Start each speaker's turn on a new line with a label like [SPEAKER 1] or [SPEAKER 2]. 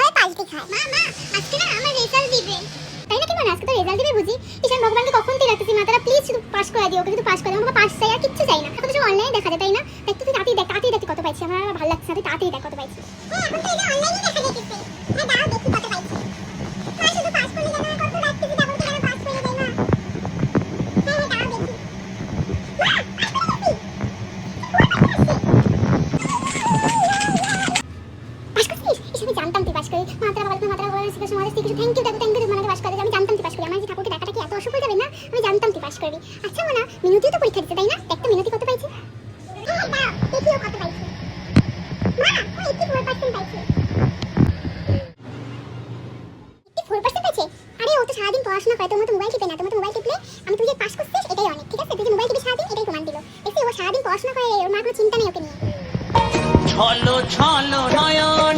[SPEAKER 1] খায় পাল্টি খায়। মা আজকে না আমার রেজাল্ট দিবে। তাই নাকি মানে আজকে তো রেজাল্ট দিবে বুঝি। ঈশান ভগবানকে কখন থেকে রাখতেছি মা, তারা প্লিজ শুধু পাস করে দিও, ওকে শুধু পাস করে দাও। আমার পাস চাই, আর কিচ্ছু চাই না। এখন তো সব অনলাইনে দেখা যায় তাই না? দেখ তুই তাড়াতাড়ি দেখ কত পাইছি। আমার ভালো লাগছে না, তুই তাড়াতাড়ি দেখ কত পাইছি। হ্যাঁ এখন তো এটা অনলাইনে দেখা যাইতেছে। হ্যাঁ দাও দেখি কত পাইছি। মা শুধু পাস করলে জানা কত লাগতেছে, তখন তো আমি পাস করে দেই না। হ্যাঁ দাও দেখি। মা পাস করছিস? আমি জানতাম তুই পাস করবি। মাত্রা বলে শিখে সমাজে কিছু থ্যাংক ইউ মানে পাস করে। আমি জানতাম তুই পাস করবি। আমার যে ঠাকুরকে টাকাটা কি এত অসফল যাবে না, আমি জানতাম তুই পাস করবি। আচ্ছা মা, মিনতিও তো পরীক্ষা দিতে তাই না? দেখ তো মিনতি কত পাইছে। হ্যাঁ দাও দেখিও কত পাইছে। মা ও 84% পাইছে। 84% পাইছে? আরে ও তো সারাদিন পড়াশোনা করে, তোর মতো মোবাইল টিপে না। তোর মতো মোবাইল টিপলে আমি তুই যে পাস করছিস এটাই অনেক, ঠিক আছে? তুই যে মোবাইল টিপে সারাদিন এটাই প্রমাণ দিল। দেখছিস ও সারাদিন পড়াশোনা করে, ওর মা কোনো চিন্তা নেই ওকে নিয়ে।
[SPEAKER 2] ছলো ছলো নয়ন